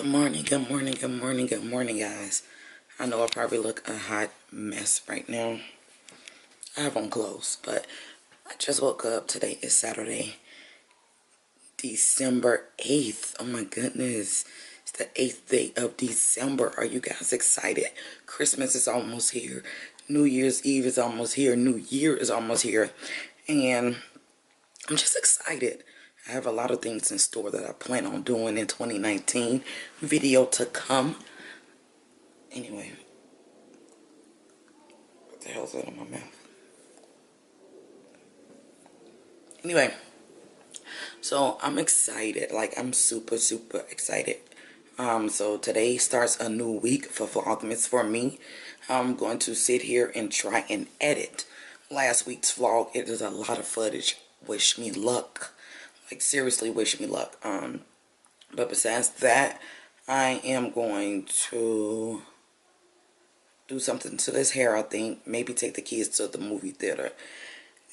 Good morning, good morning, good morning, good morning, guys. I know I probably look a hot mess right now. I have on clothes, but I just woke up. Today is Saturday, December 8th. Oh my goodness. It's the 8th day of December. Are you guys excited? Christmas is almost here. New Year's Eve is almost here. New Year is almost here. And I'm just excited. I have a lot of things in store that I plan on doing in 2019. Video to come. Anyway, what the hell's that in my mouth? Anyway, so I'm excited. Like, I'm super, super excited. So today starts a new week for Vlogmas for me. I'm going to sit here and try and edit last week's vlog. It is a lot of footage. Wish me luck. Like, seriously, wish me luck. But besides that, I am going to do something to this hair, I think. Maybe take the kids to the movie theater.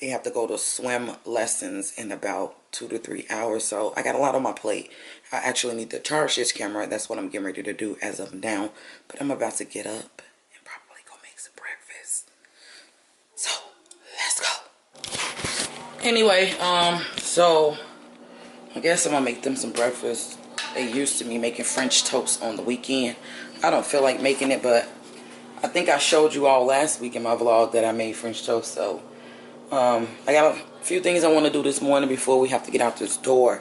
They have to go to swim lessons in about 2 to 3 hours. So I got a lot on my plate. I actually need to charge this camera. That's what I'm getting ready to do as of now. But I'm about to get up and probably go make some breakfast. So let's go. Anyway, so I guess I'm gonna make them some breakfast. They used to me making French toast on the weekend. I don't feel like making it, but I think I showed you all last week in my vlog that I made French toast. So I got a few things I want to do this morning before we have to get out this door.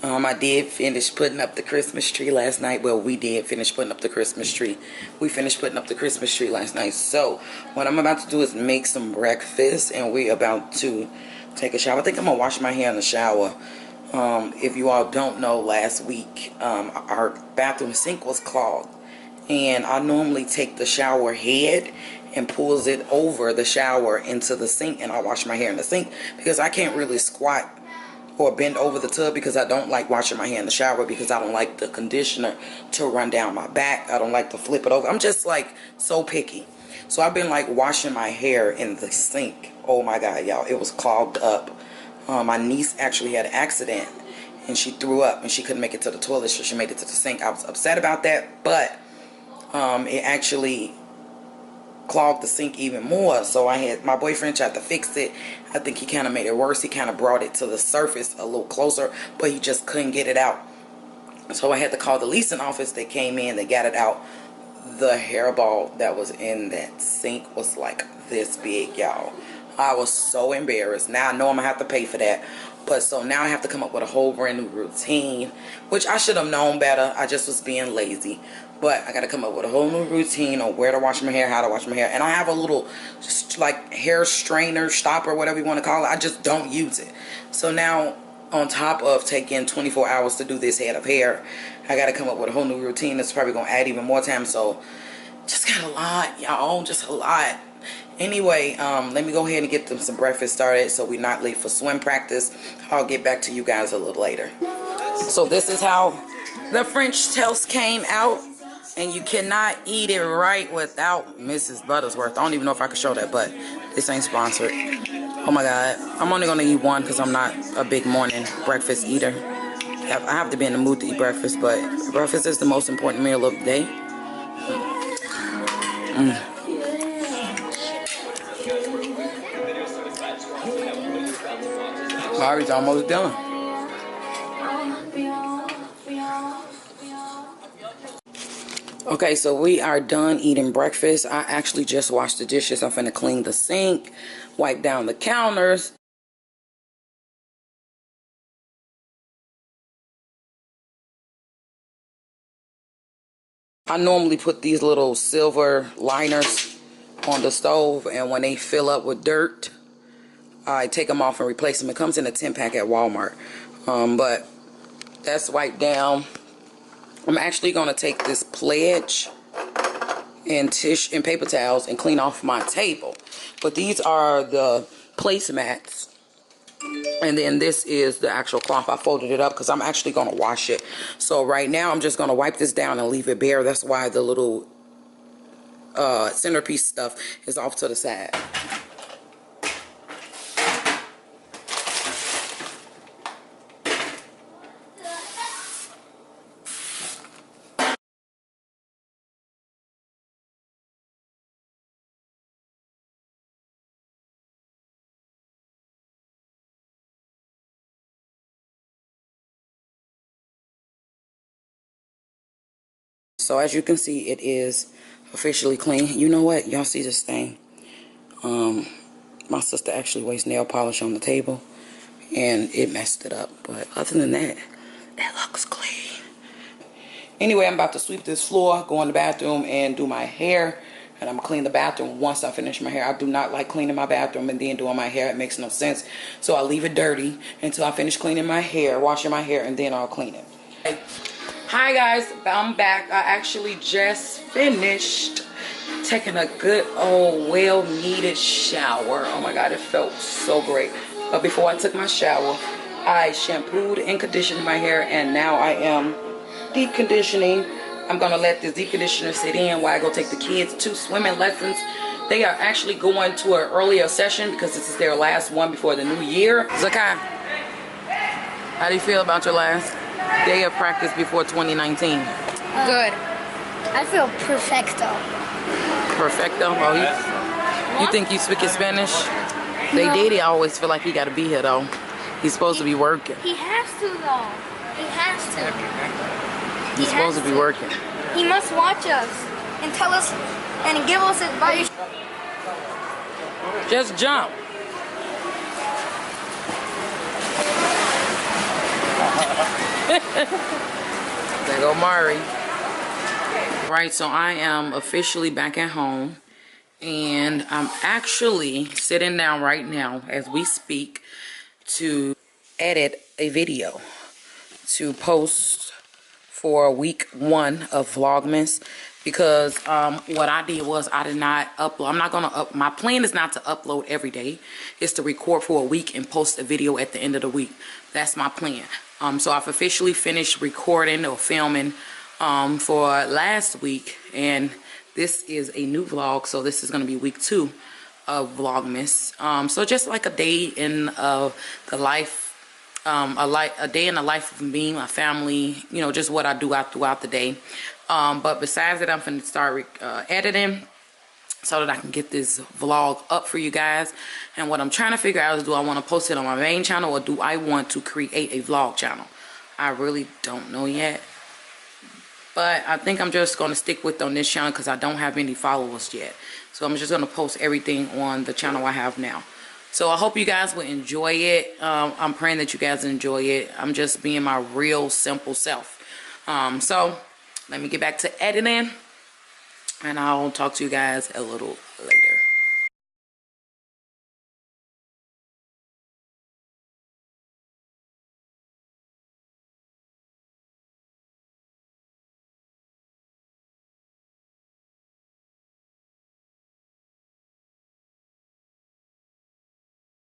I did finish putting up the Christmas tree last night. Well, we did finish putting up the Christmas tree. We finished putting up the Christmas tree last night. So what I'm about to do is make some breakfast, and we're about to take a shower. I think I'm gonna wash my hair in the shower. If you all don't know, last week our bathroom sink was clogged, and I normally take the shower head and pulls it over the shower into the sink, and I wash my hair in the sink because I can't really squat or bend over the tub because I don't like washing my hair in the shower because I don't like the conditioner to run down my back. I don't like to flip it over. I'm just like so picky. So I've been like washing my hair in the sink. Oh my God, y'all, it was clogged up. My niece actually had an accident and she threw up and she couldn't make it to the toilet, so she made it to the sink. I was upset about that, but it actually clogged the sink even more. So I had my boyfriend tried to fix it. I think he kind of made it worse. He kind of brought it to the surface a little closer, but he just couldn't get it out. So I had to call the leasing office. They came in, they got it out. The hairball that was in that sink was like this big, y'all. I was so embarrassed. Now I know I'm gonna have to pay for that. But so now I have to come up with a whole brand new routine, which I should have known better. I just was being lazy. But I gotta come up with a whole new routine on where to wash my hair, how to wash my hair. And I have a little just like hair strainer, stopper, whatever you want to call it. I just don't use it. So now, on top of taking 24 hours to do this head of hair, I gotta come up with a whole new routine that's probably gonna add even more time. So just got a lot, y'all, just a lot. Anyway, let me go ahead and get them some breakfast started so we're not late for swim practice. I'll get back to you guys a little later. So this is how the French toast came out, and you cannot eat it right without Mrs. Buttersworth. I don't even know if I can show that, but this ain't sponsored. Oh my God, I'm only gonna eat one because I'm not a big morning breakfast eater. I have to be in the mood to eat breakfast, but breakfast is the most important meal of the day. Mari's almost done. Okay, so we are done eating breakfast. I actually just washed the dishes. I'm finna clean the sink, wipe down the counters. I normally put these little silver liners on the stove, and when they fill up with dirt, I take them off and replace them. It comes in a 10-pack at Walmart. But that's wiped down. I'm actually going to take this Pledge and paper towels and clean off my table. But these are the placemats. And then this is the actual cloth. I folded it up because I'm actually going to wash it. So right now I'm just going to wipe this down and leave it bare. That's why the little centerpiece stuff is off to the side. So as you can see, it is officially clean. You know what? Y'all see this thing? My sister actually wastes nail polish on the table, and it messed it up. But other than that, it looks clean. Anyway, I'm about to sweep this floor, go in the bathroom, and do my hair. And I'm going to clean the bathroom once I finish my hair. I do not like cleaning my bathroom and then doing my hair. It makes no sense. So I leave it dirty until I finish cleaning my hair, washing my hair, and then I'll clean it. Hi guys, I'm back. I actually just finished taking a good old well-needed shower. Oh my God, it felt so great. But before I took my shower, I shampooed and conditioned my hair, and now I am deep conditioning. I'm gonna let this deep conditioner sit in while I go take the kids to swimming lessons. They are actually going to an earlier session because this is their last one before the new year. Zakai, how do you feel about your last day of practice before 2019? Good. I feel perfecto. Perfecto? Oh, you think you speaking Spanish? They Daddy always feel like he gotta be here though. He's supposed to be working. He has to though. He has to. He's supposed to be working. He must watch us and tell us and give us advice. Just jump. There go Mari. Right, so I am officially back at home, and I'm actually sitting down right now as we speak to edit a video to post for week 1 of Vlogmas, because what I did was I did not upload. I'm not gonna my plan is not to upload every day. It's to record for a week and post a video at the end of the week. That's my plan. So I've officially finished recording or filming for last week, and this is a new vlog. So this is gonna be week 2 of Vlogmas. So just like a day in the life. A day in the life of me, my family, you know, just what I do out throughout the day. But besides that, I'm going to start editing so that I can get this vlog up for you guys. And what I'm trying to figure out is, do I want to post it on my main channel, or do I want to create a vlog channel? I really don't know yet. But I think I'm just going to stick with on this channel because I don't have any followers yet. So I'm just going to post everything on the channel I have now. So I hope you guys will enjoy it. I'm praying that you guys enjoy it. I'm just being my real simple self. So let me get back to editing, and I'll talk to you guys a little later.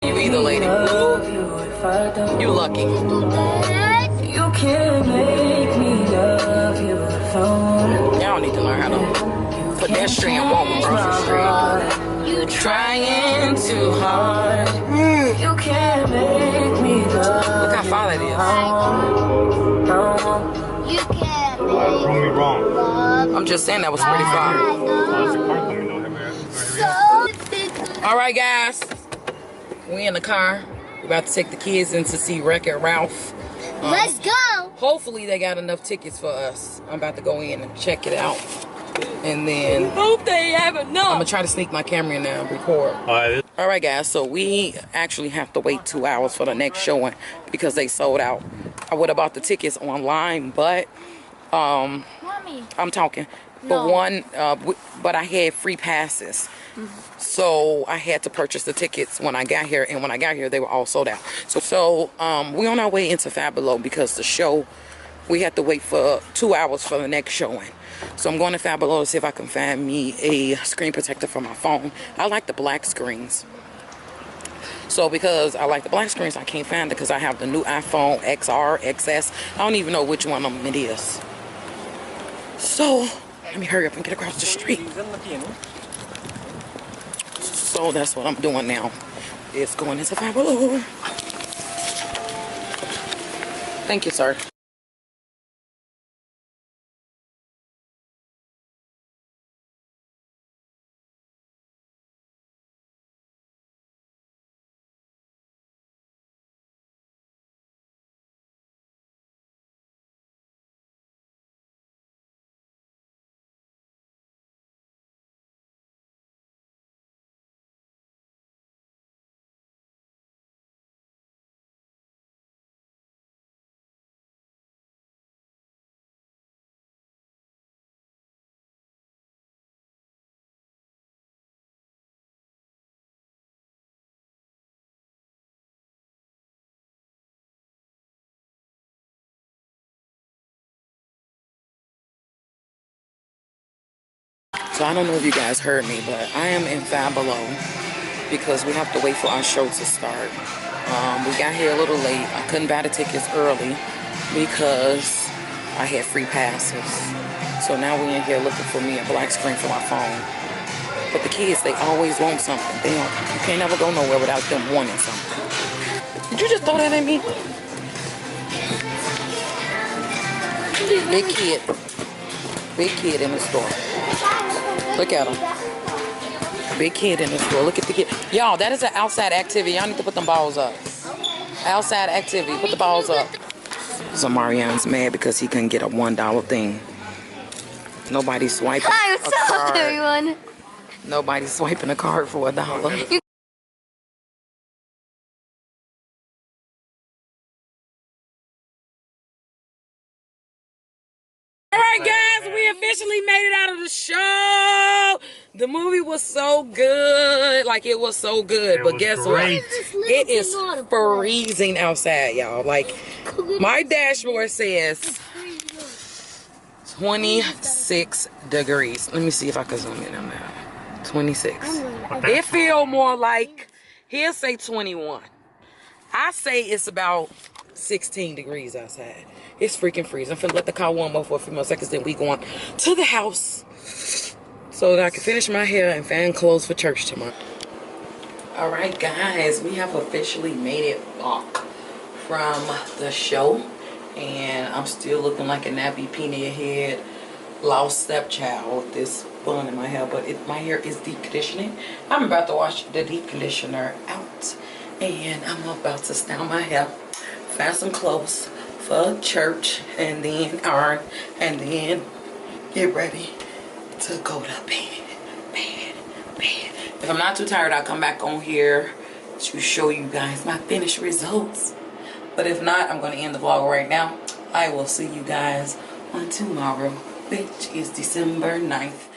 You either, lady. You lucky. You can't make me love you alone. Y'all need to learn how to pedestrian walk across the street. You trying too hard. You can't make me love. Look how far that is. You can't make Prove me wrong. I'm just saying that was pretty far. There's a car coming though. All right, guys. We in the car. We're about to take the kids in to see Wreck-It Ralph. Let's go. Hopefully they got enough tickets for us. I'm about to go in and check it out. And then Hope they have enough. I'm gonna try to sneak my camera in now and record. All right, guys, so we actually have to wait 2 hours for the next showing because they sold out. I would have bought the tickets online, but Mommy. I'm talking. No. But I had free passes. So I had to purchase the tickets when I got here, and when I got here they were all sold out. So we're on our way into Fabulous because the show, we had to wait for 2 hours for the next showing. So I'm going to Fabulous to see if I can find me a screen protector for my phone. I like the black screens. So because I like the black screens, I can't find it because I have the new iPhone XR, XS. I don't even know which one of them it is. So let me hurry up and get across the street. So that's what I'm doing now. It's going into Fabulous. Thank you, sir. So I don't know if you guys heard me, but I am in Five Below because we have to wait for our show to start. We got here a little late. I couldn't buy the tickets early because I had free passes. So now we're in here looking for me a black screen for my phone. But the kids, they always want something. They don't, you can't never go nowhere without them wanting something. Did you just throw that at me? Big kid. Big kid in the store. Look at him. Big kid in the store. Look at the kid. Y'all, that is an outside activity. Y'all need to put them balls up. Outside activity. Put the balls up. So Marianne's mad because he couldn't get a $1 thing. Nobody's swiping Hi, a what's up, card. everyone? Nobody's swiping a card for $1. Alright guys, we officially made it out of the show. The movie was so good. Like, it was so good. But guess what? It is freezing outside, y'all. Like, my dashboard says 26 degrees. Let me see if I can zoom in on that. 26. It feel more like, he'll say 21. I say it's about 16 degrees outside. It's freaking freezing. I'm finna let the car warm up for a few more seconds, then we going to the house so that I can finish my hair and fan clothes for church tomorrow. Alright guys, we have officially made it back from the show. And I'm still looking like a nappy peanut head lost stepchild with this bun in my hair. But my hair is deep conditioning. I'm about to wash the deep conditioner out. And I'm about to style my hair, find some clothes for church, and then get ready to go to bed. If I'm not too tired, I'll come back on here to show you guys my finished results. But if not, I'm going to end the vlog right now. I will see you guys on tomorrow, which is December 9th.